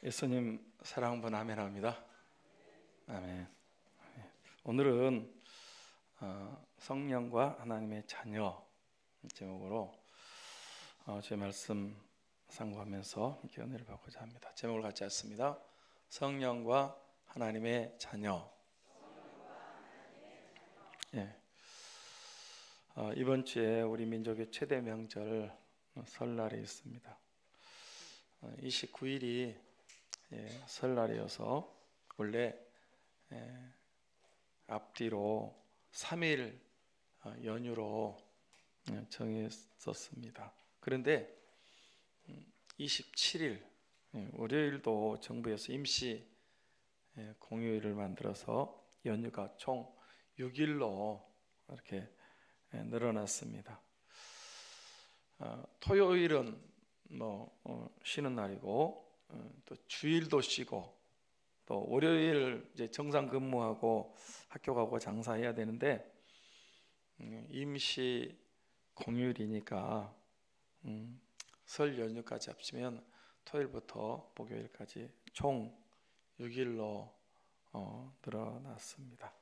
예수님 사랑분 아멘합니다. 아멘. 오늘은 성령과 하나님의 자녀 제목으로 제 말씀 상고하면서 이렇게 은혜를 받고자 합니다. 제목을 같이 했습니다. 성령과 하나님의 자녀. 예. 이번 주에 우리 민족의 최대 명절 설날이 있습니다. 29일이 설날이어서 원래 앞뒤로 3일 연휴로 정했었습니다. 그런데 27일 월요일도 정부에서 임시 공휴일을 만들어서 연휴가 총 6일로 이렇게 늘어났습니다. 토요일은 쉬는 날이고 또 주일도 쉬고 또 월요일 이제 정상 근무하고 학교 가고 장사해야 되는데 임시 공휴일이니까 설 연휴까지 합치면 토요일부터 목요일까지 총 6일로 늘어났습니다.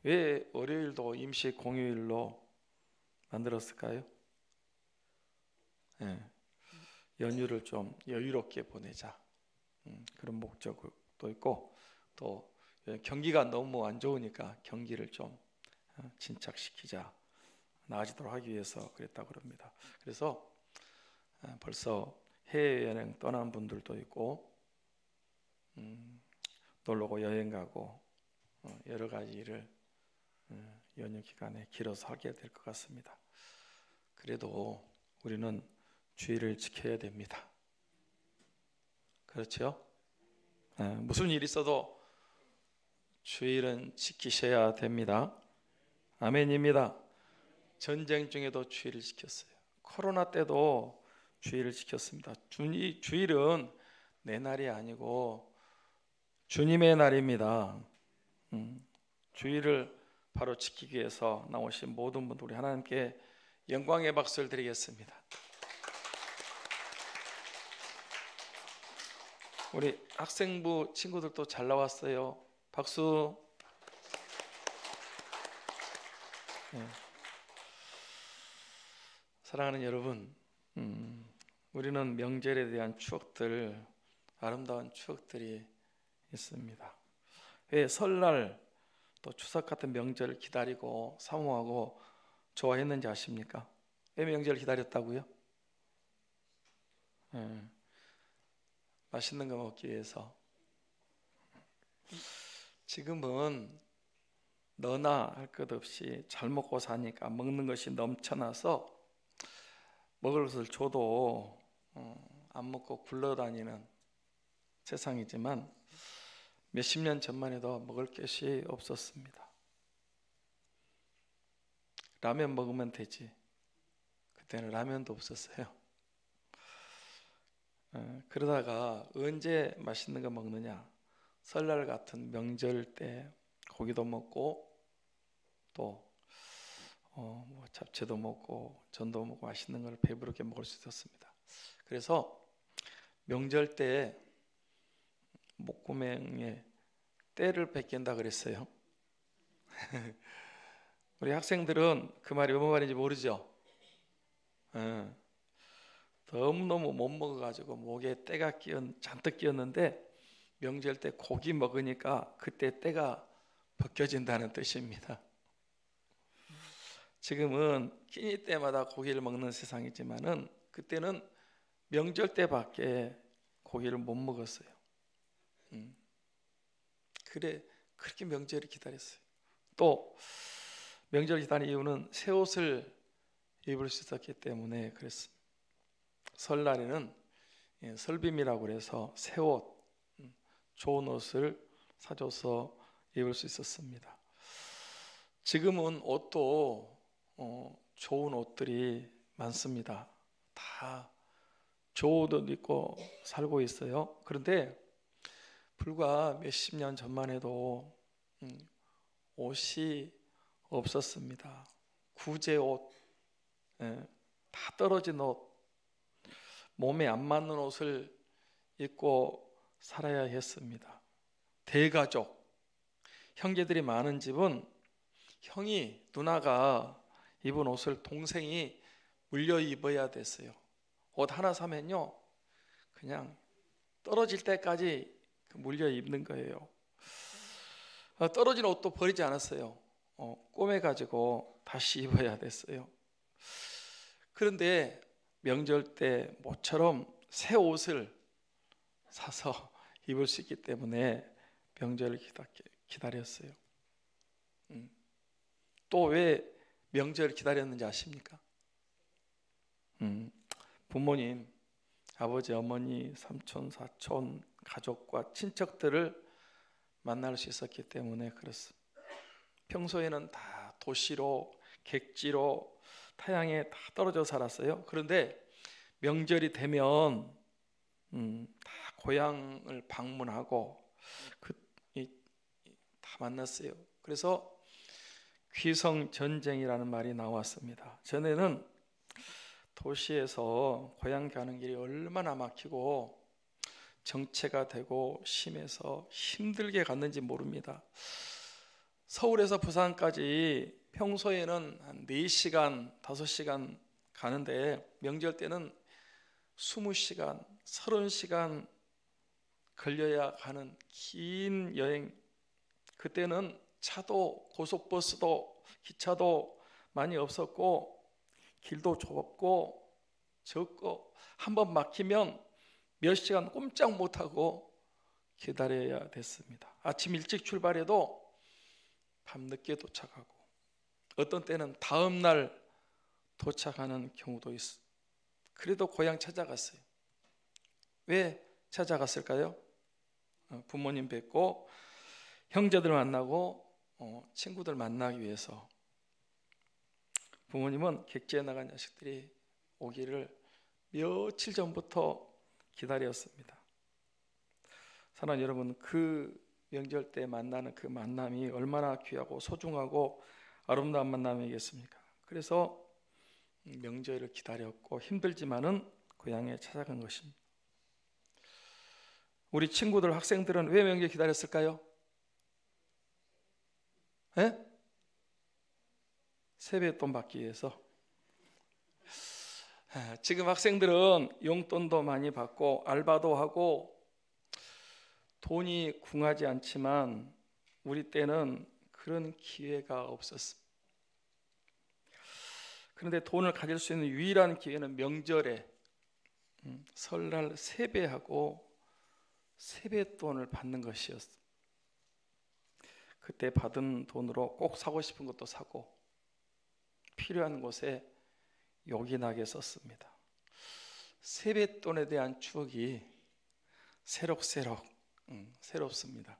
왜 월요일도 임시 공휴일로 만들었을까요? 연휴를 좀 여유롭게 보내자 그런 목적도 있고, 또 경기가 너무 안 좋으니까 경기를 좀 진착시키자, 나아지도록 하기 위해서 그랬다고 합니다. 그래서 벌써 해외여행 떠난 분들도 있고 놀러고 여행 가고 여러 가지 일을 연휴 기간에 길어서 하게 될 것 같습니다. 그래도 우리는 주의를 지켜야 됩니다. 그렇죠? 무슨 일이 있어도 주의는 지키셔야 됩니다. 아멘입니다. 전쟁 중에도 주의를 지켰어요. 코로나 때도 주의를 지켰습니다. 주일은 내 날이 아니고 주님의 날입니다. 주의를 바로 지키기 위해서 나오신 모든 분들, 우리 하나님께 영광의 박수를 드리겠습니다. 우리 학생부 친구들도 잘 나왔어요. 박수. 사랑하는 여러분, 우리는 명절에 대한 추억들, 아름다운 추억들이 있습니다. 왜 설날 또 추석 같은 명절을 기다리고 사모하고 좋아했는지 아십니까? 왜 명절을 기다렸다고요? 맛있는 거 먹기 위해서. 지금은 너나 할 것 없이 잘 먹고 사니까 먹는 것이 넘쳐나서 먹을 것을 줘도 안 먹고 굴러다니는 세상이지만 몇십 년 전만 해도 먹을 것이 없었습니다. 라면 먹으면 되지. 그때는 라면도 없었어요. 그러다가 언제 맛있는 거 먹느냐? 설날 같은 명절 때 고기도 먹고 또 잡채도 먹고 전도 먹고 맛있는 걸 배부르게 먹을 수 있었습니다. 그래서 명절 때 목구멍에 때를 벗긴다 그랬어요. 우리 학생들은 그 말이 무슨 말인지 모르죠? 너무너무 못 먹어가지고 목에 때가 잔뜩 끼었는데 명절 때 고기 먹으니까 그때 때가 벗겨진다는 뜻입니다. 지금은 끼니 때마다 고기를 먹는 세상이지만은 그때는 명절 때밖에 고기를 못 먹었어요. 그렇게 명절을 기다렸어요. 또 명절 기다리는 이유는 새 옷을 입을 수 있었기 때문에 그랬습니다. 설날에는 설빔이라고 해서 새 옷, 좋은 옷을 사줘서 입을 수 있었습니다. 지금은 옷도 좋은 옷들이 많습니다. 다 좋은 옷 입고 살고 있어요. 그런데 불과 몇십 년 전만 해도 옷이 없었습니다. 구제 옷, 다 떨어진 옷, 몸에 안 맞는 옷을 입고 살아야 했습니다. 대가족, 형제들이 많은 집은 형이, 누나가 입은 옷을 동생이 물려 입어야 됐어요. 옷 하나 사면요, 그냥 떨어질 때까지 물려 입는 거예요. 떨어진 옷도 버리지 않았어요. 꼬매가지고 다시 입어야 됐어요. 그런데 명절 때 모처럼 새 옷을 사서 입을 수 있기 때문에 명절을 기다렸어요. 또 왜 명절을 기다렸는지 아십니까? 부모님, 아버지, 어머니, 삼촌, 사촌, 가족과 친척들을 만날 수 있었기 때문에 그렇습니다. 평소에는 다 도시로, 객지로, 타향에 다 떨어져 살았어요. 그런데 명절이 되면 다 고향을 방문하고 다 만났어요. 그래서 귀성전쟁이라는 말이 나왔습니다. 전에는 도시에서 고향 가는 길이 얼마나 막히고 정체가 되고 심해서 힘들게 갔는지 모릅니다. 서울에서 부산까지 평소에는 한 4시간, 5시간 가는데 명절 때는 20시간, 30시간 걸려야 가는 긴 여행. 그때는 차도, 고속버스도, 기차도 많이 없었고 길도 좁고 좁고 한번 막히면 몇 시간 꼼짝 못하고 기다려야 됐습니다. 아침 일찍 출발해도 밤늦게 도착하고 어떤 때는 다음 날 도착하는 경우도 있어요. 그래도 고향 찾아갔어요. 왜 찾아갔을까요? 부모님 뵙고 형제들 만나고 친구들 만나기 위해서. 부모님은 객지에 나간 자식들이 오기를 며칠 전부터 기다렸습니다. 사랑하는 여러분, 그 명절 때 만나는 그 만남이 얼마나 귀하고 소중하고 아름다운 만남이겠습니까? 그래서 명절을 기다렸고 힘들지만은 고향에 찾아간 것입니다. 우리 친구들, 학생들은 왜 명절 기다렸을까요? 세뱃돈 받기 위해서. 지금 학생들은 용돈도 많이 받고 알바도 하고 돈이 궁하지 않지만 우리 때는 그런 기회가 없었습니다. 그런데 돈을 가질 수 있는 유일한 기회는 명절에 설날 세배하고 세뱃돈을 받는 것이었습니다. 그때 받은 돈으로 꼭 사고 싶은 것도 사고 필요한 곳에 요긴하게 썼습니다. 세뱃돈에 대한 추억이 새록새록 새롭습니다.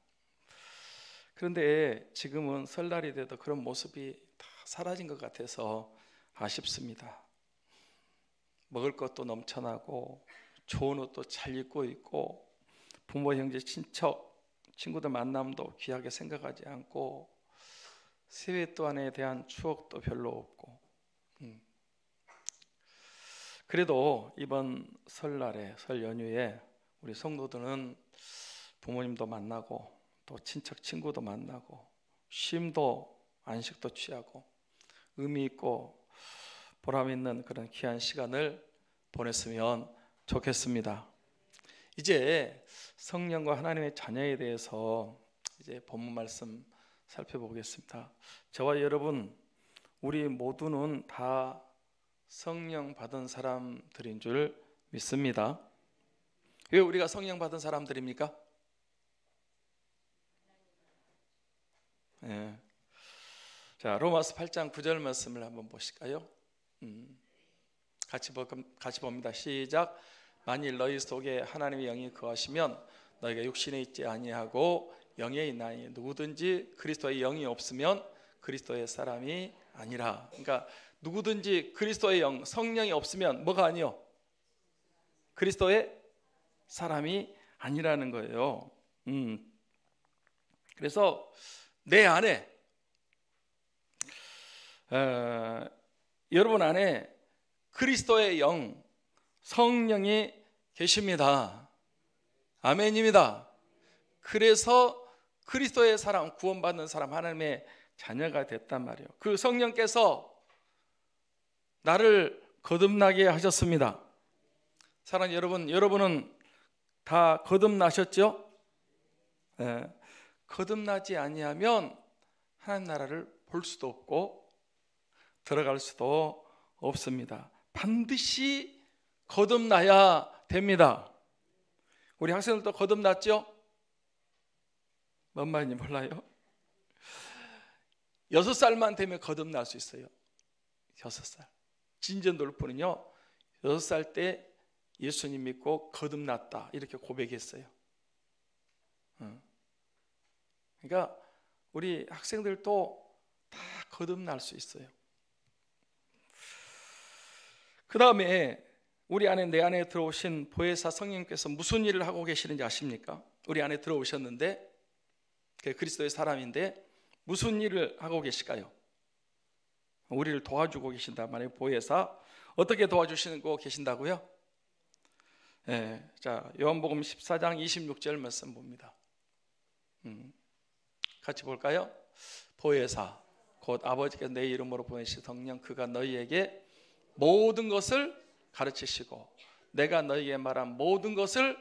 그런데 지금은 설날이 돼도 그런 모습이 다 사라진 것 같아서 아쉽습니다. 먹을 것도 넘쳐나고 좋은 옷도 잘 입고 있고 부모, 형제, 친척, 친구들 만남도 귀하게 생각하지 않고 세뱃돈에 대한 추억도 별로 없고 그래도 이번 설날에, 설 연휴에 우리 성도들은 부모님도 만나고 또 친척, 친구도 만나고 쉼도 안식도 취하고 의미 있고 보람 있는 그런 귀한 시간을 보냈으면 좋겠습니다. 이제 성령과 하나님의 자녀에 대해서 이제 본문 말씀 살펴보겠습니다. 저와 여러분, 우리 모두는 다 성령 받은 사람들인 줄 믿습니다. 왜 우리가 성령 받은 사람들입니까? 자, 로마서 8장 9절 말씀을 한번 보실까요? 같이 봅니다. 시작. 만일 너희 속에 하나님의 영이 거하시면 너희가 육신에 있지 아니하고 영에 있나니 누구든지 그리스도의 영이 없으면 그리스도의 사람이 아니라. 그러니까 누구든지 그리스도의 영, 성령이 없으면 뭐가 아니요? 그리스도의 사람이 아니라는 거예요. 그래서 내 안에 여러분 안에 그리스도의 영, 성령이 계십니다. 아멘입니다. 그래서 그리스도의 사람, 구원받는 사람, 하나님의 자녀가 됐단 말이에요. 그 성령께서 나를 거듭나게 하셨습니다. 사랑하는 여러분, 여러분은 다 거듭나셨죠? 네. 거듭나지 아니하면 하나님 나라를 볼 수도 없고 들어갈 수도 없습니다. 반드시 거듭나야 됩니다. 우리 학생들도 거듭났죠? 뭔 말인지 몰라요? 6살만 되면 거듭날 수 있어요. 6살. 진전 돌프는요 6살 때 예수님 믿고 거듭났다 이렇게 고백했어요. 그러니까 우리 학생들도 다 거듭날 수 있어요. 그 다음에 우리 안에, 내 안에 들어오신 보혜사 성령께서 무슨 일을 하고 계시는지 아십니까? 우리 안에 들어오셨는데 그리스도의 사람인데 무슨 일을 하고 계실까요? 우리를 도와주고 계신단 말이에요. 보혜사. 어떻게 도와주시고 계신다고요? 네, 자, 요한복음 14장 26절 말씀 봅니다. 같이 볼까요? 보혜사 곧 아버지께서 내 이름으로 보내신 성령, 그가 너희에게 모든 것을 가르치시고 내가 너희에게 말한 모든 것을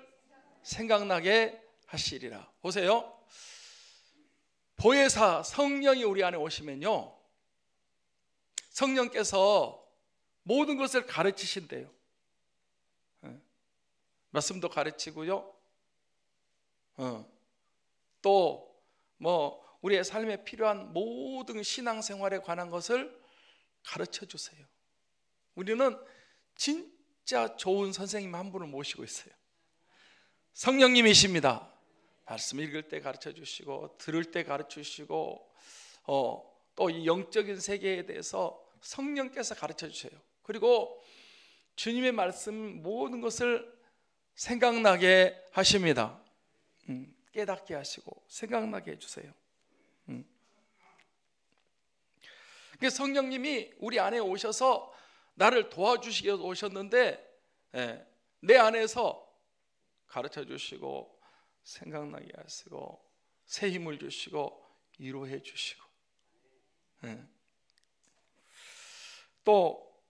생각나게 하시리라. 보세요. 보혜사 성령이 우리 안에 오시면요 성령께서 모든 것을 가르치신대요. 말씀도 가르치고요 또 뭐 우리의 삶에 필요한 모든 신앙생활에 관한 것을 가르쳐 주세요. 우리는 진짜 좋은 선생님 한 분을 모시고 있어요. 성령님이십니다. 말씀 읽을 때 가르쳐 주시고 들을 때 가르쳐 주시고 또 이 영적인 세계에 대해서 성령께서 가르쳐 주세요. 그리고 주님의 말씀 모든 것을 생각나게 하십니다. 깨닫게 하시고 생각나게 해주세요. 성령님이 우리 안에 오셔서 나를 도와주시기 위해서 오셨는데 내 안에서 가르쳐 주시고 생각나게 하시고 새 힘을 주시고 위로해 주시고 또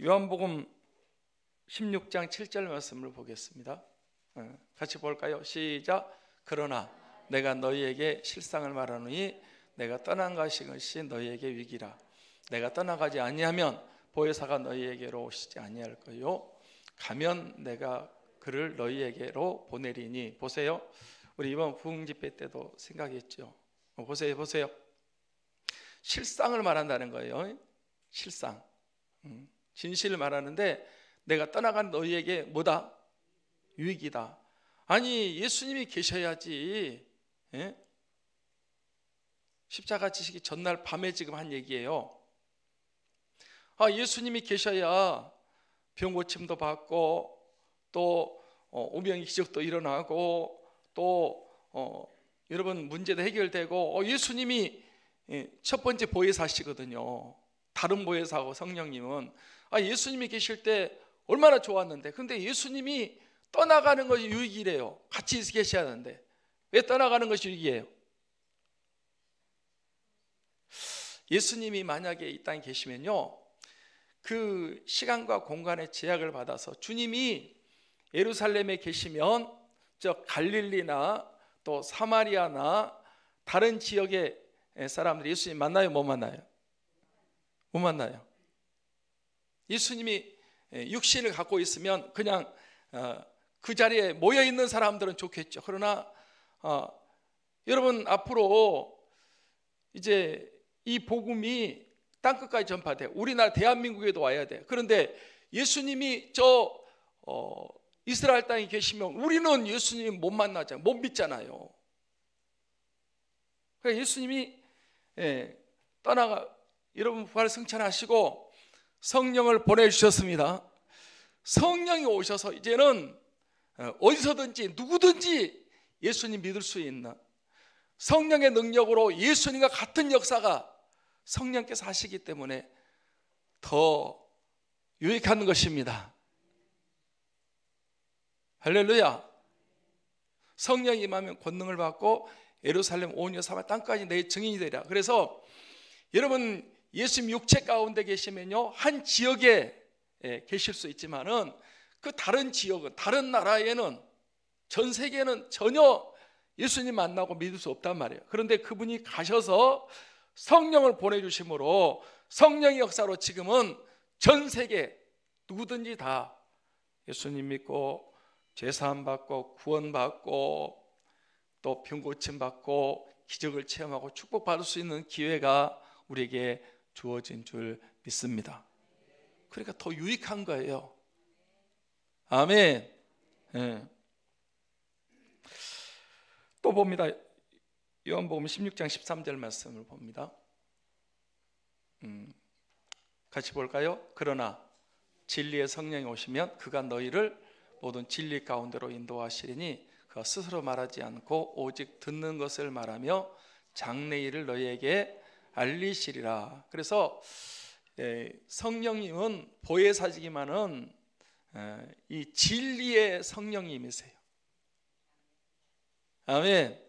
요한복음 16장 7절 말씀을 보겠습니다. 같이 볼까요? 시작. 그러나 내가 너희에게 실상을 말하노니 내가 떠난 것이 너희에게 위기라. 내가 떠나가지 아니하면 보혜사가 너희에게로 오시지 아니할 거요. 가면 내가 그를 너희에게로 보내리니. 보세요. 우리 이번 부흥집회 때도 생각했죠. 보세요. 실상을 말한다는 거예요. 실상. 진실을 말하는데 내가 떠나간 너희에게 뭐다? 유익이다. 아니 예수님이 계셔야지. 십자가 지시기 전날 밤에 지금 한 얘기예요. 예수님이 계셔야 병 고침도 받고 또 오병이 기적도 일어나고 또 여러분 문제도 해결되고 예수님이 첫 번째 보혜사시거든요. 다른 보혜사하고 성령님은 예수님이 계실 때 얼마나 좋았는데, 근데 예수님이 떠나가는 것이 유익이래요. 같이 계셔야 하는데 왜 떠나가는 것이 유익이에요? 예수님이 만약에 이 땅에 계시면요 그 시간과 공간의 제약을 받아서 주님이 예루살렘에 계시면 저 갈릴리나 또 사마리아나 다른 지역의 사람들이 예수님 만나요? 못 만나요? 못 만나요. 예수님이 육신을 갖고 있으면 그냥 그 자리에 모여 있는 사람들은 좋겠죠. 그러나 여러분 앞으로 이제 이 복음이 땅끝까지 전파돼. 우리나라 대한민국에도 와야 돼. 그런데 예수님이 저 이스라엘 땅에 계시면 우리는 예수님 못 만나잖아요. 못 믿잖아요. 그러니까 예수님이 떠나가 여러분 부활 승천하시고 성령을 보내주셨습니다. 성령이 오셔서 이제는 어디서든지 누구든지 예수님 믿을 수 있는 성령의 능력으로 예수님과 같은 역사가 성령께서 하시기 때문에 더 유익한 것입니다. 할렐루야. 성령이 임하면 권능을 받고 예루살렘 온 유다 사마리아 땅까지 내 증인이 되리라. 그래서 여러분 예수님 육체 가운데 계시면요 한 지역에 계실 수 있지만은 그 다른 지역은 다른 나라에는 전 세계는 전혀 예수님 만나고 믿을 수 없단 말이에요. 그런데 그분이 가셔서 성령을 보내주심으로 성령의 역사로 지금은 전 세계 누구든지 다 예수님 믿고 죄사함 받고 구원 받고 또 병 고침 받고 기적을 체험하고 축복받을 수 있는 기회가 우리에게 주어진 줄 믿습니다. 그러니까 더 유익한 거예요. 아멘. 네. 또 봅니다. 요한복음 16장 13절 말씀을 봅니다. 같이 볼까요? 그러나 진리의 성령이 오시면 그가 너희를 모든 진리 가운데로 인도하시리니 그가 스스로 말하지 않고 오직 듣는 것을 말하며 장래일을 너희에게 알리시리라. 그래서 성령님은 보혜사지기만은 이 진리의 성령님이세요. 아멘.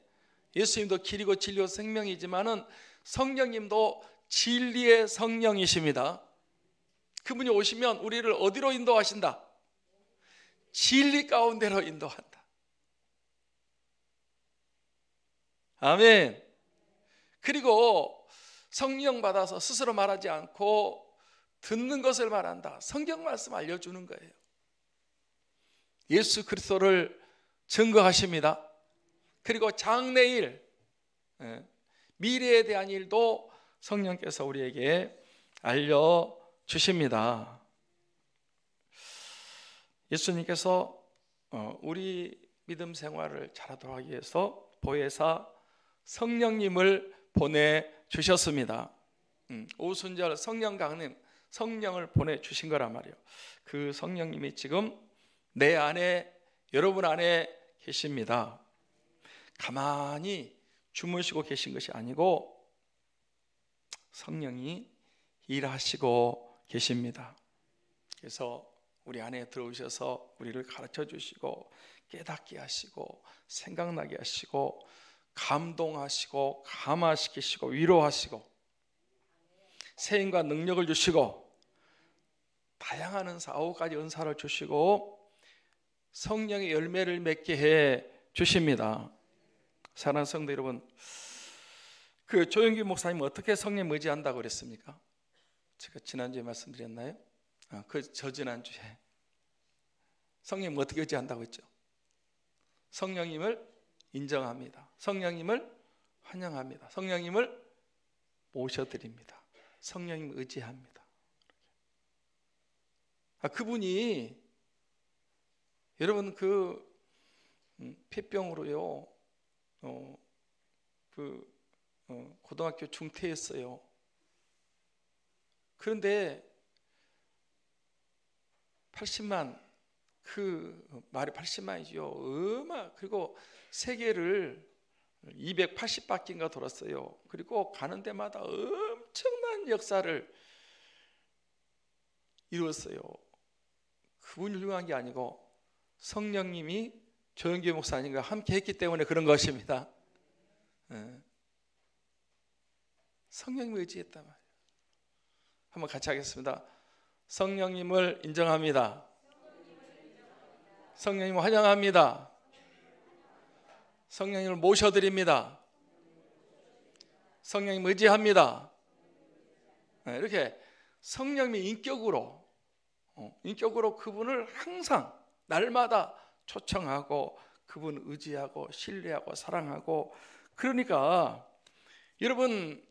예수님도 길이고 진리고 생명이지만은 성령님도 진리의 성령이십니다. 그분이 오시면 우리를 어디로 인도하신다? 진리 가운데로 인도한다. 아멘. 그리고 성령 받아서 스스로 말하지 않고 듣는 것을 말한다. 성경 말씀 알려주는 거예요. 예수 그리스도를 증거하십니다. 그리고 장래일, 미래에 대한 일도 성령께서 우리에게 알려주십니다. 예수님께서 우리 믿음 생활을 잘하도록 하기 위해서 보혜사 성령님을 보내주셨습니다. 오순절 성령 강림, 성령을 보내주신 거란 말이에요. 그 성령님이 지금 내 안에, 여러분 안에 계십니다. 가만히 주무시고 계신 것이 아니고 성령이 일하시고 계십니다. 그래서 우리 안에 들어오셔서 우리를 가르쳐 주시고 깨닫게 하시고 생각나게 하시고 감동하시고 감화시키시고 위로하시고 세임과 능력을 주시고 다양한 은사 9가지 은사를 주시고 성령의 열매를 맺게 해 주십니다. 사랑하는 성도 여러분, 그 조영기 목사님 어떻게 성령 의지한다고 그랬습니까? 제가 지난주에 말씀드렸나요? 그 저지난주에 성령 어떻게 의지한다고 했죠? 성령님을 인정합니다. 성령님을 환영합니다. 성령님을 모셔드립니다. 성령님을 의지합니다. 그분이 여러분 그 폐병으로요 고등학교 중퇴했어요. 그런데 80만, 그 말이 80만이죠. 그리고 세계를 280바퀴인가 돌았어요. 그리고 가는 데마다 엄청난 역사를 이루었어요. 그분이 훌륭한 게 아니고 성령님이 조영기 목사님과 함께 했기 때문에 그런 것입니다. 성령님을 의지했단 말이에요. 한번 같이 하겠습니다. 성령님을 인정합니다. 성령님을 환영합니다. 성령님을 모셔드립니다. 성령님을 의지합니다. 이렇게 성령님의 인격으로 그분을 항상 날마다 초청하고 그분을 의지하고 신뢰하고 사랑하고, 그러니까 여러분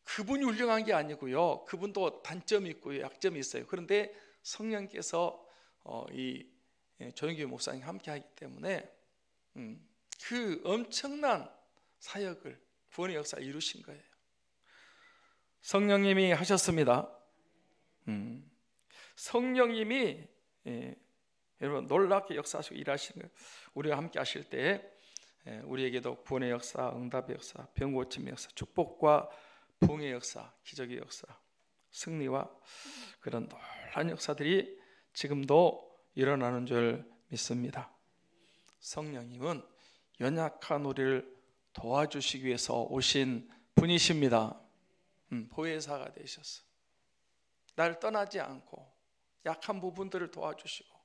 그분이 훌륭한 게 아니고요, 그분도 단점이 있고요 약점이 있어요. 그런데 성령께서 이 조영기 목사님 함께 하기 때문에 그 엄청난 사역을, 구원의 역사를 이루신 거예요. 성령님이 하셨습니다. 성령님이 여러분 놀랍게 역사하시고 일하시는 거예요. 우리가 함께 하실 때 우리에게도 구원의 역사, 응답의 역사, 병 고침의 역사, 축복과 부흥의 역사, 기적의 역사, 승리와 그런 놀라운 역사들이 지금도 일어나는 줄 믿습니다. 성령님은 연약한 우리를 도와주시기 위해서 오신 분이십니다. 보혜사가 되셨어. 날 떠나지 않고 약한 부분들을 도와주시고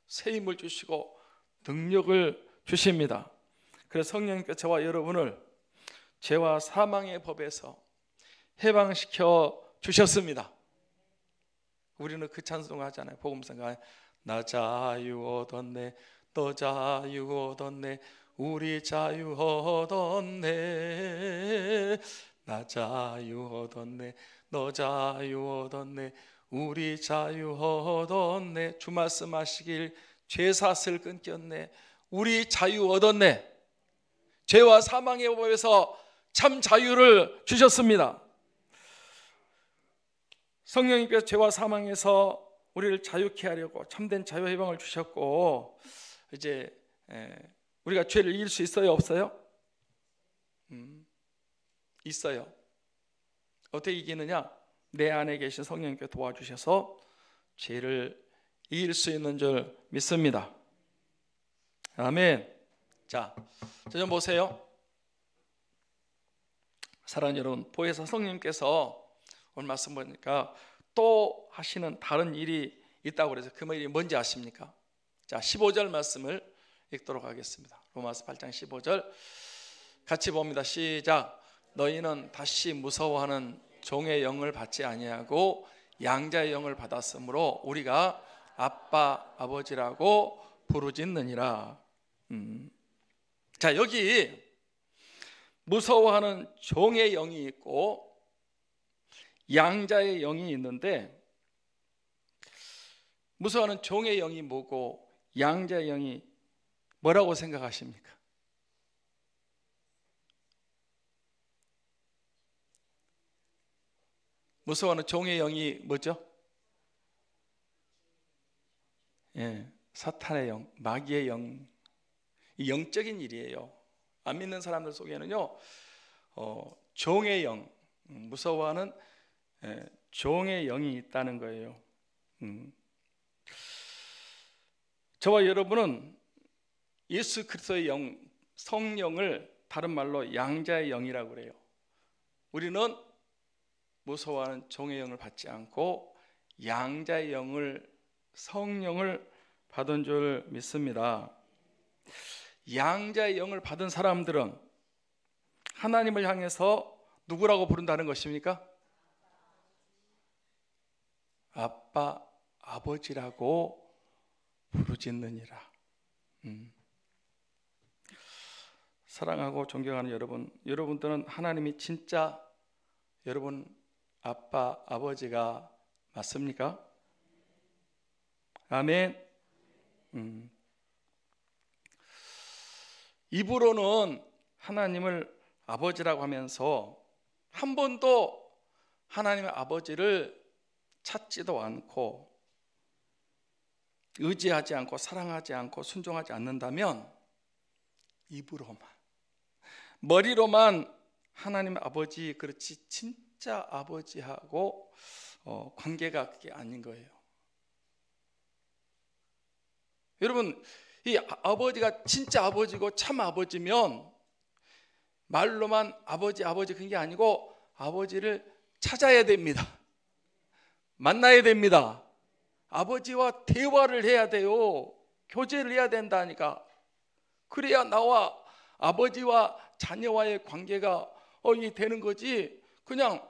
새 힘을 주시고 능력을 주십니다. 그래서 성령님께서 저와 여러분을 죄와 사망의 법에서 해방시켜 주셨습니다. 우리는 그 찬송을 하잖아요. 복음성가에 나 자유 얻었네, 너 자유 얻었네, 우리 자유 얻었네. 나 자유 얻었네, 너 자유 얻었네, 우리 자유 얻었네. 주 말씀하시길 죄사슬 끊겼네, 우리 자유 얻었네. 죄와 사망의 법에서 참 자유를 주셨습니다. 성령님께서 죄와 사망에서 우리를 자유케 하려고 참된 자유 해방을 주셨고, 이제 우리가 죄를 이길 수 있어요, 없어요? 있어요. 어떻게 이기느냐? 내 안에 계신 성령님께 도와주셔서 죄를 이길 수 있는 줄 믿습니다. 아멘. 자, 저 좀 보세요. 사랑하는 여러분, 보혜사 성령님께서 오늘 말씀 보니까 또 하시는 다른 일이 있다고 그래서 그 일이 뭔지 아십니까? 자, 15절 말씀을 읽도록 하겠습니다. 로마서 8장 15절 같이 봅니다. 시작. 너희는 다시 무서워하는 종의 영을 받지 아니하고 양자의 영을 받았으므로 우리가 아빠 아버지라고 부르짖느니라. 자, 여기 무서워하는 종의 영이 있고 양자의 영이 있는데, 무서워하는 종의 영이 뭐고 양자의 영이 뭐라고 생각하십니까? 무서워하는 종의 영이 뭐죠? 사탄의 영, 마귀의 영, 이 영적인 일이에요. 안 믿는 사람들 속에는요, 종의 영, 무서워하는 종의 영이 있다는 거예요. 저와 여러분은 예수 그리스도의 영, 성령을 다른 말로 양자의 영이라고 그래요. 우리는 무서워하는 종의 영을 받지 않고 양자의 영을, 성령을 받은 줄 믿습니다. 양자의 영을 받은 사람들은 하나님을 향해서 누구라고 부른다는 것입니까? 아빠, 아버지라고 부르짖느니라. 사랑하고 존경하는 여러분, 여러분들은 하나님이 진짜 여러분 아빠, 아버지가 맞습니까? 아멘. 입으로는 하나님을 아버지라고 하면서 한 번도 하나님의 아버지를 찾지도 않고 의지하지 않고 사랑하지 않고 순종하지 않는다면 입으로만, 머리로만 하나님의 아버지, 그렇지 진짜 아버지하고 관계가 그게 아닌 거예요. 여러분, 이 아버지가 진짜 아버지고 참 아버지면 말로만 아버지 아버지 그런 게 아니고 아버지를 찾아야 됩니다. 만나야 됩니다. 아버지와 대화를 해야 돼요. 교제를 해야 된다니까. 그래야 나와 아버지와 자녀와의 관계가 되는 거지. 그냥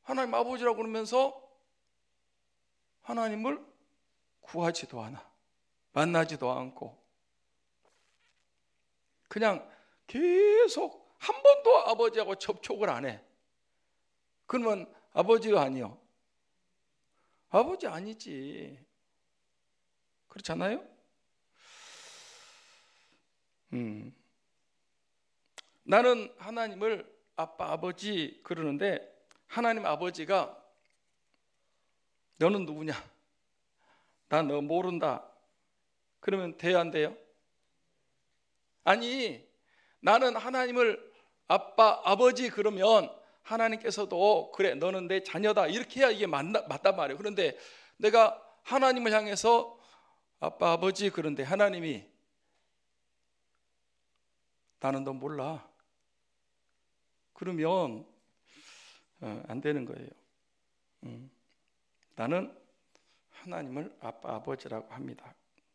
하나님 아버지라고 그러면서 하나님을 구하지도 않아, 만나지도 않고 그냥 계속 한 번도 아버지하고 접촉을 안 해. 그러면 아버지가 아니요. 아버지 아니지. 그렇잖아요? 나는 하나님을 아빠, 아버지 그러는데 하나님 아버지가 너는 누구냐? 나 너 모른다. 그러면 돼요, 안 돼요? 아니, 나는 하나님을 아빠, 아버지 그러면 하나님께서도 그래, 너는 내 자녀다 이렇게 해야 이게 맞단 말이에요. 그런데 내가 하나님을 향해서 아빠, 아버지 그런데 하나님이 나는 너 몰라. 그러면 안 되는 거예요. 나는 하나님을 아빠, 아버지라고 합니다.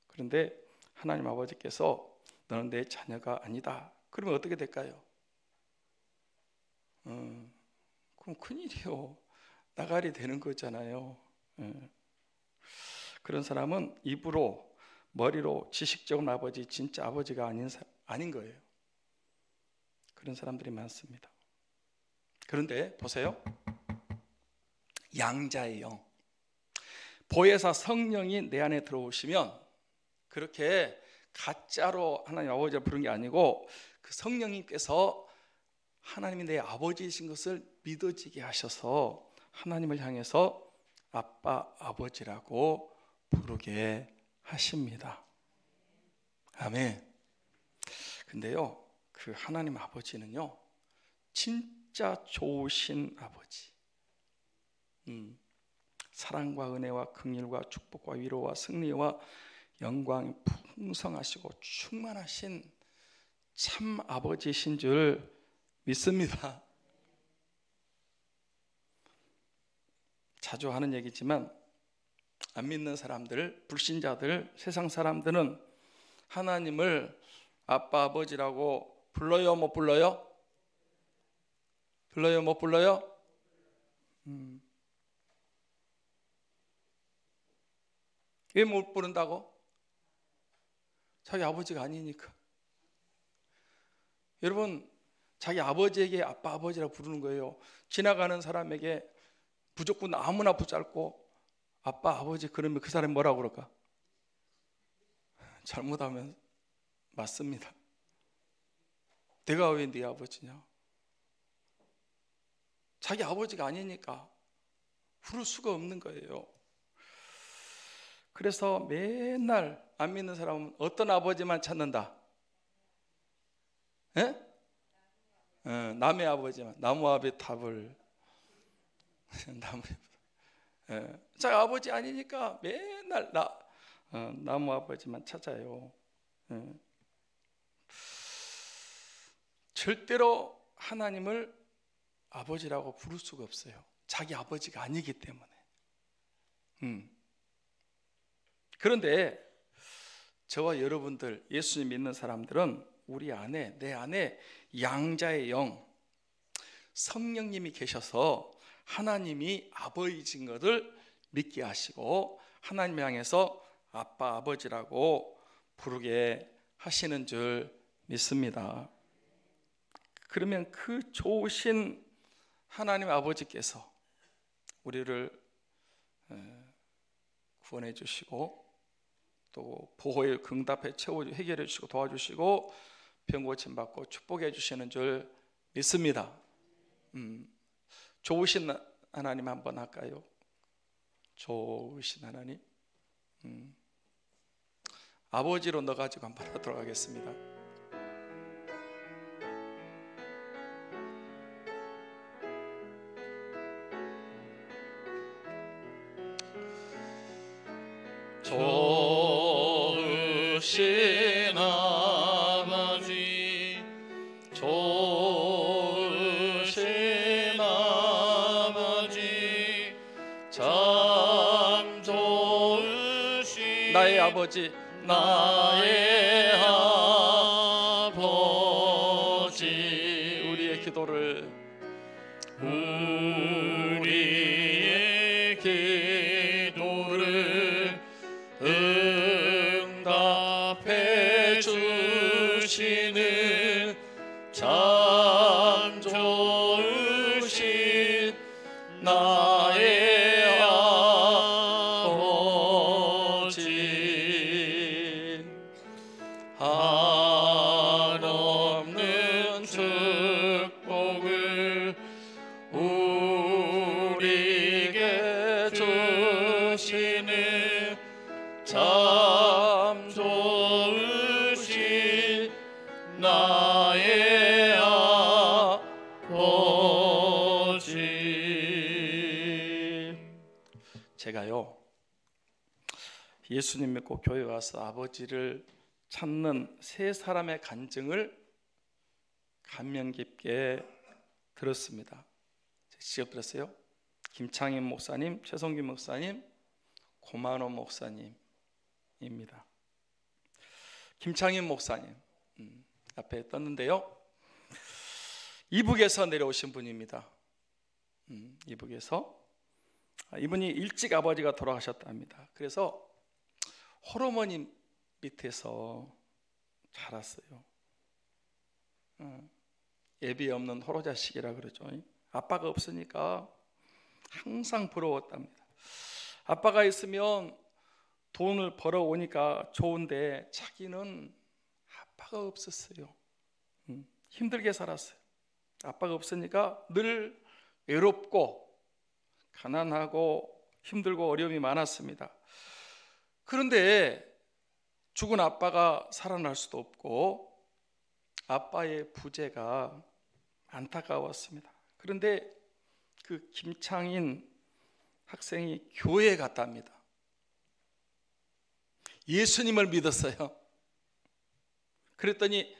그런데 하나님 아버지께서 너는 내 자녀가 아니다. 그러면 어떻게 될까요? 그럼 큰일이요. 나가리 되는 거잖아요. 그런 사람은 입으로 머리로 지식적인 아버지, 진짜 아버지가 아닌 거예요. 그런 사람들이 많습니다. 그런데 보세요. 양자의 영, 보혜사 성령이 내 안에 들어오시면 그렇게 가짜로 하나님 아버지를 부른 게 아니고 그 성령님께서 하나님이 내 아버지이신 것을 믿어지게 하셔서 하나님을 향해서 아빠, 아버지라고 부르게 하십니다. 아멘. 근데요, 그 하나님 아버지는요, 진짜 좋으신 아버지, 사랑과 은혜와 긍휼과 축복과 위로와 승리와 영광이 풍성하시고 충만하신 참 아버지이신 줄 믿습니다. 자주 하는 얘기지만 안 믿는 사람들, 불신자들, 세상 사람들은 하나님을 아빠, 아버지라고 불러요, 못 불러요? 불러요, 못 불러요? 왜 못 부른다고? 자기 아버지가 아니니까. 여러분, 자기 아버지에게 아빠, 아버지라고 부르는 거예요. 지나가는 사람에게 무조건 아무나 붙잡고 아빠, 아버지 그러면 그 사람이 뭐라고 그럴까? 잘못하면 맞습니다. 내가 왜 네 아버지냐? 자기 아버지가 아니니까 부를 수가 없는 거예요. 그래서 맨날 안 믿는 사람은 어떤 아버지만 찾는다? 예? 남의 아버지만, 나무아비 탑을 자기 아버지 아니니까 맨날 나무 아버지만 찾아요. 절대로 하나님을 아버지라고 부를 수가 없어요. 자기 아버지가 아니기 때문에. 그런데 저와 여러분들, 예수님 믿는 사람들은 우리 안에, 내 안에 양자의 영, 성령님이 계셔서 하나님이 아버지인 것을 믿게 하시고 하나님 향해서 아빠, 아버지라고 부르게 하시는 줄 믿습니다. 그러면 그 좋으신 하나님 아버지께서 우리를 구원해 주시고 또 보호에 응답해 해결해 주시고 도와주시고 병 고침 받고 축복해 주시는 줄 믿습니다. 좋으신 하나님 한번 할까요? 좋으신 하나님, 아버지로 넣어가지고 한번 하도록 하겠습니다. 좋으신 아버지, 좋으신 아버지, 참 좋으신 나의 아버지, 나의 아버지, 우리의 기도를 응답해 주시는 참 좋으신 나의 아버지, 한없는 축복을 우리에게 주시는 참 좋으신 나의 아버지. 제가요, 예수님 믿고 교회 와서 아버지를 찾는 세 사람의 간증을 감명 깊게 들었습니다. 직접 들었어요. 김창인 목사님, 최성규 목사님, 고만호 목사님입니다. 김창인 목사님 앞에 떴는데요, 이북에서 내려오신 분입니다. 이북에서 이분이 일찍 아버지가 돌아가셨답니다. 그래서 홀어머니 밑에서 자랐어요. 예비 없는 홀어자식이라 그러죠. 아빠가 없으니까 항상 부러웠답니다. 아빠가 있으면 돈을 벌어오니까 좋은데 자기는 아빠가 없었어요. 힘들게 살았어요. 아빠가 없으니까 늘 외롭고 가난하고 힘들고 어려움이 많았습니다. 그런데 죽은 아빠가 살아날 수도 없고 아빠의 부재가 안타까웠습니다. 그런데 그 김창인 학생이 교회에 갔답니다. 예수님을 믿었어요. 그랬더니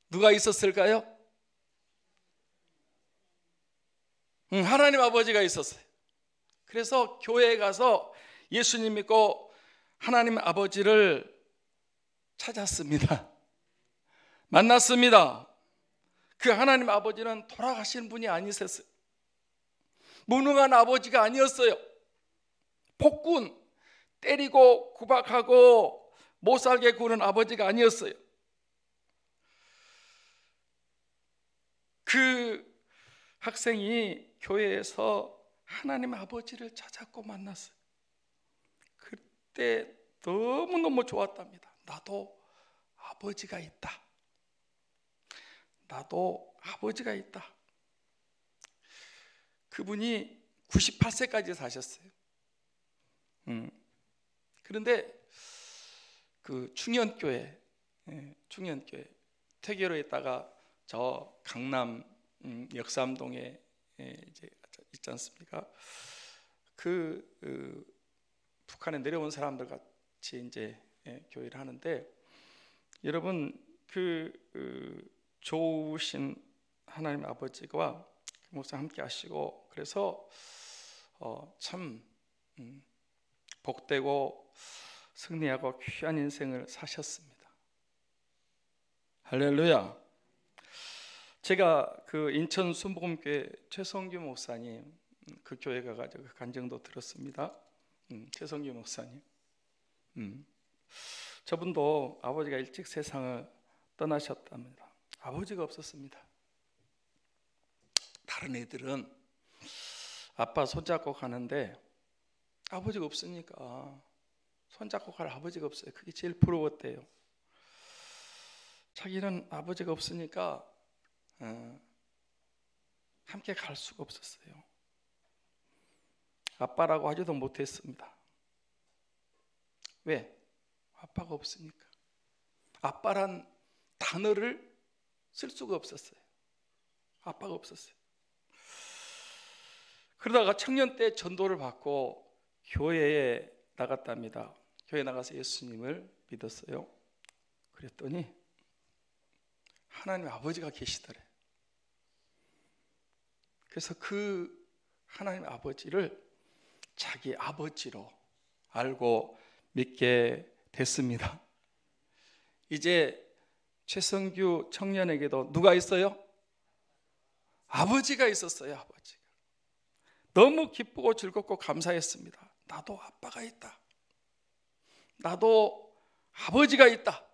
누가 있었을까요? 하나님 아버지가 있었어요. 그래서 교회에 가서 예수님 믿고 하나님 아버지를 찾았습니다. 만났습니다. 그 하나님 아버지는 돌아가신 분이 아니셨어요. 무능한 아버지가 아니었어요. 폭군, 때리고 구박하고 못 살게 구는 아버지가 아니었어요. 그 학생이 교회에서 하나님 아버지를 찾았고 만났어요. 그때 너무너무 좋았답니다. 나도 아버지가 있다. 나도 아버지가 있다. 그분이 98세까지 사셨어요. 그런데 그 충현교회 퇴계로 있다가 저 강남 역삼동에 이제 있지 않습니까? 북한에 내려온 사람들 같이 이제 교회를 하는데, 여러분 좋으신 하나님 아버지와 목사 함께 하시고, 그래서 참 복되고 승리하고 귀한 인생을 사셨습니다. 할렐루야. 제가 그 인천 순복음교회 최성규 목사님 그 교회 가가지고 간증도 들었습니다. 최성규 목사님, 저분도 아버지가 일찍 세상을 떠나셨답니다. 아버지가 없었습니다. 다른 애들은 아빠 손잡고 가는데 아버지가 없으니까 손잡고 갈 아버지가 없어요. 그게 제일 부러웠대요. 자기는 아버지가 없으니까 함께 갈 수가 없었어요. 아빠라고 하지도 못했습니다. 왜? 아빠가 없으니까. 아빠란 단어를 쓸 수가 없었어요. 아빠가 없었어요. 그러다가 청년 때 전도를 받고 교회에 나갔답니다. 교회에 나가서 예수님을 믿었어요. 그랬더니 하나님 아버지가 계시더래. 그래서 그 하나님 아버지를 자기 아버지로 알고 믿게 됐습니다. 이제 최성규 청년에게도 누가 있어요? 아버지가 있었어요. 아버지가. 너무 기쁘고 즐겁고 감사했습니다. 나도 아빠가 있다. 나도 아버지가 있다.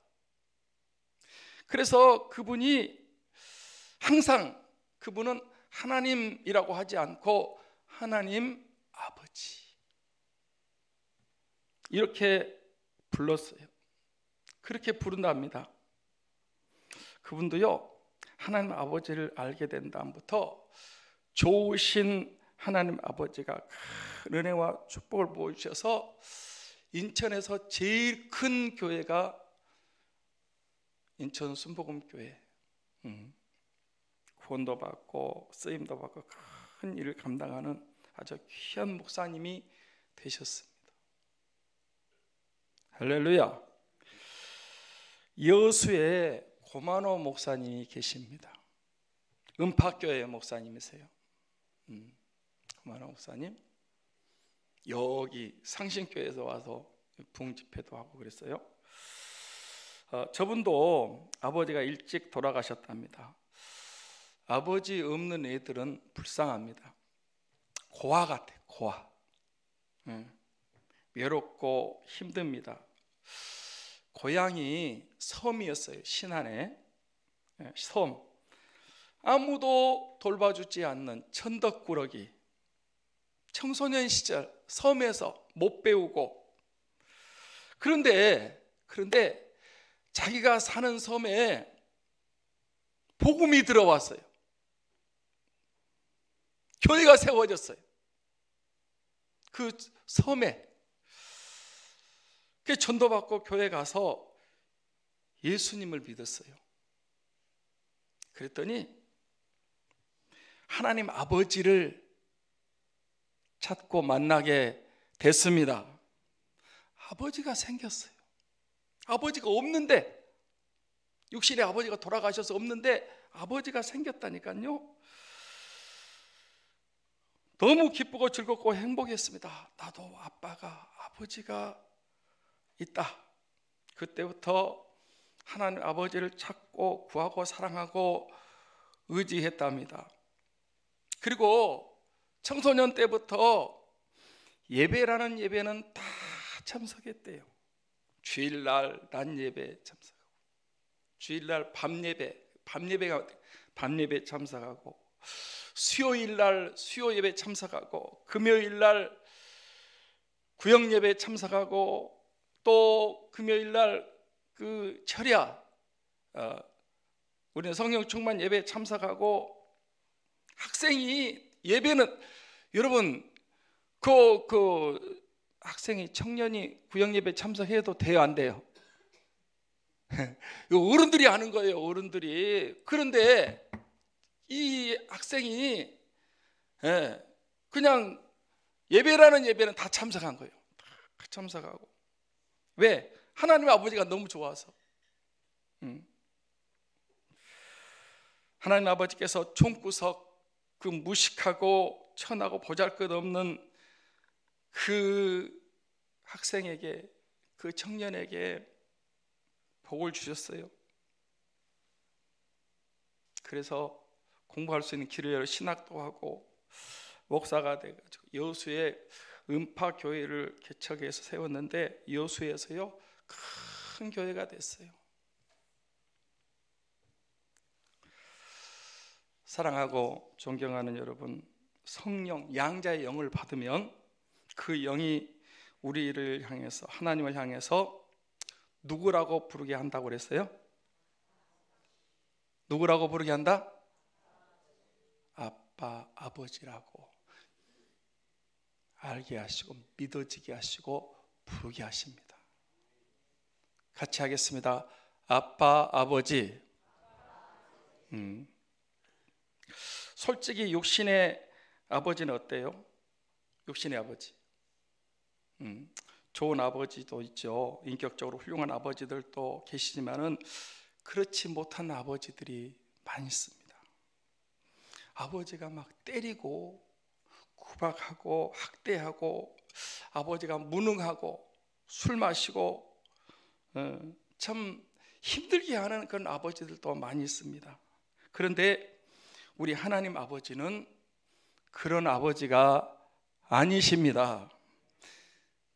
그래서 그분이 항상 그분은 하나님이라고 하지 않고 하나님 아버지 이렇게 불렀어요. 그렇게 부른답니다. 그분도요, 하나님 아버지를 알게 된 다음부터 좋으신 하나님 아버지가 큰 은혜와 축복을 보여주셔서 인천에서 제일 큰 교회가 인천 순복음교회, 구원도 받고 쓰임도 받고 큰 일을 감당하는 아주 귀한 목사님이 되셨습니다. 할렐루야. 여수에 고만호 목사님이 계십니다. 은파교회 목사님이세요. 고만호 목사님 여기 상신교회에서 와서 붕집회도 하고 그랬어요. 저분도 아버지가 일찍 돌아가셨답니다. 아버지 없는 애들은 불쌍합니다. 고아 같아, 고아. 외롭고 힘듭니다. 고향이 섬이었어요. 신안에 섬. 아무도 돌봐주지 않는 천덕꾸러기. 청소년 시절 섬에서 못 배우고, 그런데 자기가 사는 섬에 복음이 들어왔어요. 교회가 세워졌어요. 그 섬에. 그 전도받고 교회 가서 예수님을 믿었어요. 그랬더니 하나님 아버지를 찾고 만나게 됐습니다. 아버지가 생겼어요. 아버지가 없는데, 육신의 아버지가 돌아가셔서 없는데 아버지가 생겼다니까요. 너무 기쁘고 즐겁고 행복했습니다. 나도 아빠가, 아버지가 있다. 그때부터 하나님 아버지를 찾고 구하고 사랑하고 의지했답니다. 그리고 청소년 때부터 예배라는 예배는 다 참석했대요. 주일날 낮 예배 참석하고, 주일날 밤 예배 참석하고, 수요일날 수요 예배 참석하고, 금요일날 구역 예배 참석하고, 또 금요일날 그 철야 우리는 성령 충만 예배 참석하고, 학생이 예배는 여러분 그 학생이 청년이 구역 예배 참석해도 돼요, 안 돼요? 어른들이 하는 거예요, 어른들이. 그런데 이 학생이 그냥 예배라는 예배는 다 참석한 거예요. 다 참석하고. 왜? 하나님 아버지가 너무 좋아서. 하나님 아버지께서 총구석 그 무식하고 천하고 보잘것없는 그 학생에게, 그 청년에게 복을 주셨어요. 그래서 공부할 수 있는 길을 열어 신학도 하고 목사가 돼가지고 여수에 은파교회를 개척해서 세웠는데, 여수에서요 큰 교회가 됐어요. 사랑하고 존경하는 여러분, 성령, 양자의 영을 받으면 그 영이 우리를 향해서, 하나님을 향해서 누구라고 부르게 한다고 그랬어요? 누구라고 부르게 한다? 아빠, 아버지라고 알게 하시고 믿어지게 하시고 부르게 하십니다. 같이 하겠습니다. 아빠, 아버지. 솔직히 육신의 아버지는 어때요? 육신의 아버지. 좋은 아버지도 있죠. 인격적으로 훌륭한 아버지들도 계시지만은 그렇지 못한 아버지들이 많이 있습니다. 아버지가 막 때리고 구박하고 학대하고, 아버지가 무능하고 술 마시고 참 힘들게 하는 그런 아버지들도 많이 있습니다. 그런데 우리 하나님 아버지는 그런 아버지가 아니십니다.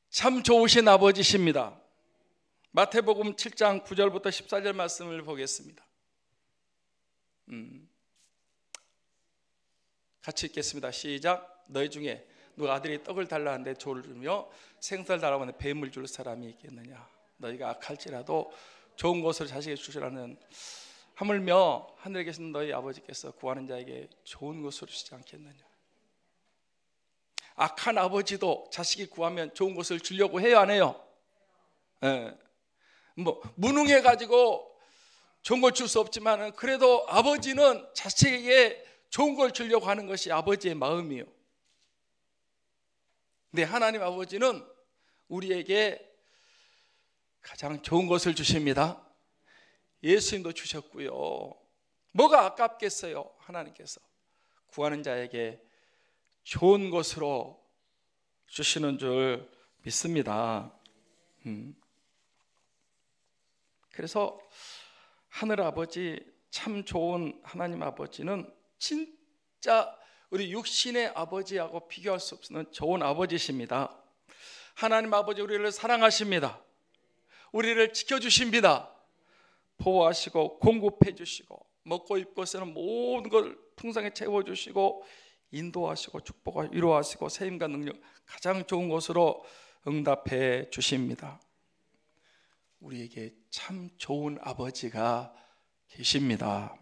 참 좋으신 아버지십니다. 마태복음 7장 9절부터 14절 말씀을 보겠습니다. 같이 읽겠습니다. 시작. 너희 중에 누가 아들이 떡을 달라 하는데 돌을 주며 생선을 달라고 하는데 뱀을 줄 사람이 있겠느냐? 너희가 악할지라도 좋은 것을 자식에게 주시라는, 하물며 하늘에 계신 너희 아버지께서 구하는 자에게 좋은 것을 주시지 않겠느냐? 악한 아버지도 자식이 구하면 좋은 것을 주려고 해요, 안 해요? 무능해 가지고 좋은 걸 줄 수 없지만 그래도 아버지는 자식에게 좋은 걸 주려고 하는 것이 아버지의 마음이에요. 근데 하나님 아버지는 우리에게 가장 좋은 것을 주십니다. 예수님도 주셨고요. 뭐가 아깝겠어요? 하나님께서 구하는 자에게 좋은 것으로 주시는 줄 믿습니다. 그래서 하늘 아버지, 참 좋은 하나님 아버지는 진짜 우리 육신의 아버지하고 비교할 수 없는 좋은 아버지십니다. 하나님 아버지 우리를 사랑하십니다. 우리를 지켜주십니다. 보호하시고 공급해 주시고 먹고 입고 쓰는 모든 걸 풍성히 채워주시고 인도하시고 축복하고 위로하시고 세임과 능력 가장 좋은 것으로 응답해 주십니다. 우리에게 참 좋은 아버지가 계십니다.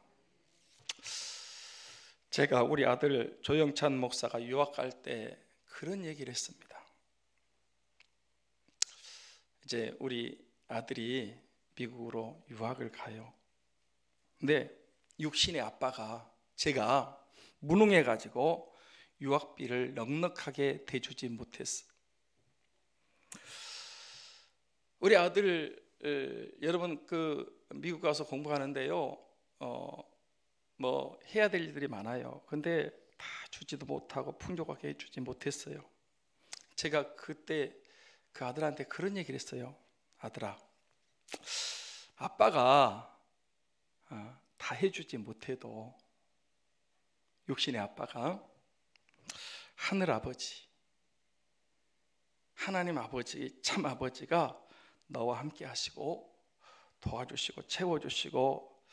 제가 우리 아들 조영찬 목사가 유학 갈 때 그런 얘기를 했습니다. 이제 우리 아들이 미국으로 유학을 가요. 근데 육신의 아빠가 제가 무능해가지고 유학비를 넉넉하게 대주지 못했어. 우리 아들 여러분 그 미국 가서 공부하는데요. 뭐 해야 될 일들이 많아요. 근데 다 주지도 못하고 풍족하게 해주지 못했어요. 제가 그때 그 아들한테 그런 얘기를 했어요. 아들아, 아빠가 다 해주지 못해도 육신의 아빠가 하늘 아버지, 하나님 아버지, 참 아버지가 너와 함께 하시고 도와주시고 채워주시고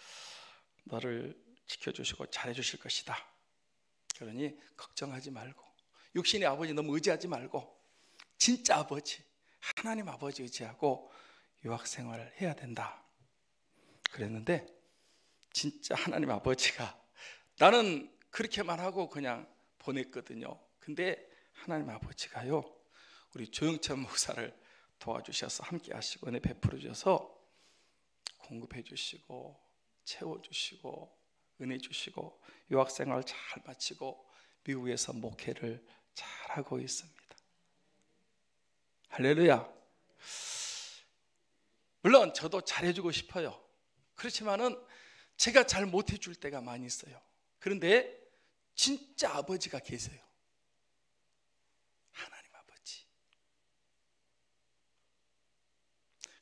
너를 지켜주시고 잘해주실 것이다. 그러니 걱정하지 말고 육신의 아버지 너무 의지하지 말고 진짜 아버지, 하나님 아버지 의지하고 유학생활을 해야 된다. 그랬는데 진짜 하나님 아버지가, 나는 그렇게만 하고 그냥 보냈거든요. 근데 하나님 아버지가요 우리 조영찬 목사를 도와주셔서 함께 하시고 은혜 베풀어 주셔서 공급해 주시고 채워주시고 은혜 주시고 유학생활 잘 마치고 미국에서 목회를 잘하고 있습니다. 할렐루야. 물론 저도 잘해주고 싶어요. 그렇지만은 제가 잘 못해줄 때가 많이 있어요. 그런데 진짜 아버지가 계세요. 하나님 아버지.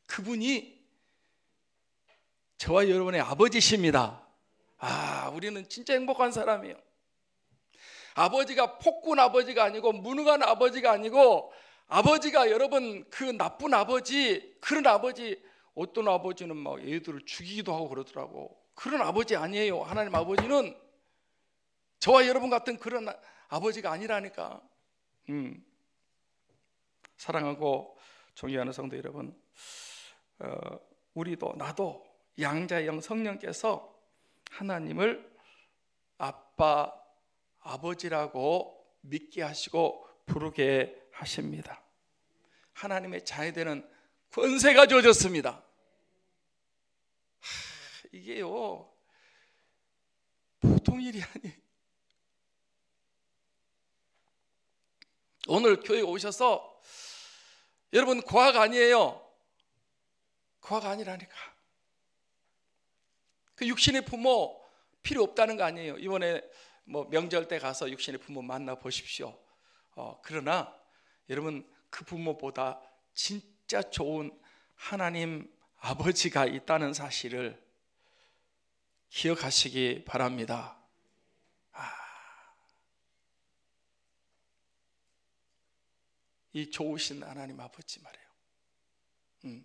그분이 저와 여러분의 아버지십니다. 우리는 진짜 행복한 사람이에요. 아버지가 폭군 아버지가 아니고 무능한 아버지가 아니고 아버지가 여러분 그 나쁜 아버지, 그런 아버지, 어떤 아버지는 막 애들을 죽이기도 하고 그러더라고. 그런 아버지 아니에요. 하나님 아버지는 저와 여러분 같은 그런 아버지가 아니라니까. 사랑하고 존경하는 성도 여러분, 우리도 나도 양자의 영 성령께서 하나님을 아빠, 아버지라고 믿게 하시고 부르게 하십니다. 하나님의 자녀되는 권세가 주어졌습니다. 이게요 보통 일이 아니에요. 오늘 교회에 오셔서 여러분 과학 아니에요. 과학 아니라니까. 그 육신의 부모 필요 없다는 거 아니에요. 이번에 뭐 명절 때 가서 육신의 부모 만나 보십시오. 그러나 여러분 그 부모보다 진짜 좋은 하나님 아버지가 있다는 사실을 기억하시기 바랍니다. 이 좋으신 하나님 아버지 말이에요.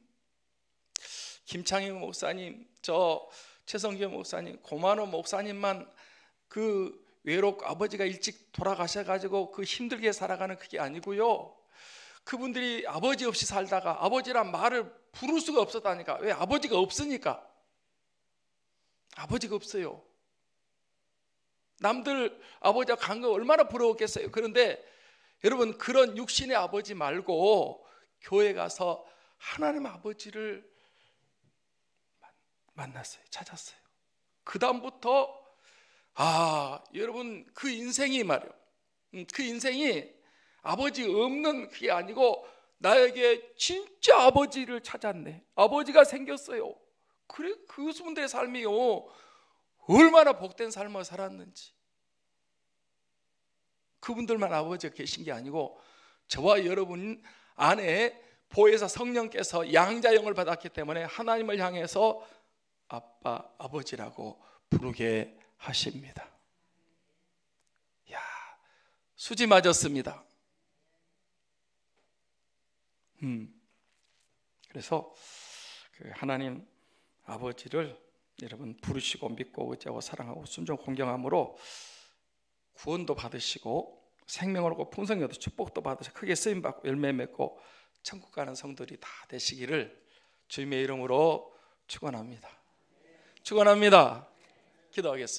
김창희 목사님, 저 최성규 목사님, 고만호 목사님만 그 외롭고 아버지가 일찍 돌아가셔가지고 그 힘들게 살아가는 그게 아니고요. 그분들이 아버지 없이 살다가 아버지란 말을 부를 수가 없었다니까. 왜? 아버지가 없으니까. 아버지가 없어요. 남들 아버지가 간 거 얼마나 부러웠겠어요. 그런데 여러분 그런 육신의 아버지 말고 교회 가서 하나님 아버지를 만났어요. 찾았어요. 그 다음부터 여러분 그 인생이 말이에요. 그 인생이 아버지 없는 그게 아니고 나에게 진짜 아버지를 찾았네. 아버지가 생겼어요. 그래, 그분들의 삶이요 얼마나 복된 삶을 살았는지. 그분들만 아버지가 계신 게 아니고 저와 여러분 안에 보혜사 성령께서 양자형을 받았기 때문에 하나님을 향해서 아빠, 아버지라고 부르게 하십니다. 야, 수지 맞았습니다. 그래서 그 하나님 아버지를 여러분 부르시고 믿고 의지하고 사랑하고 순종 공경함으로 구원도 받으시고 생명을 얻고 풍성히 얻고 축복도 받으시고 크게 쓰임 받고 열매 맺고 천국 가는 성들이 다 되시기를 주님의 이름으로 축원합니다. 축원합니다. 기도하겠습니다.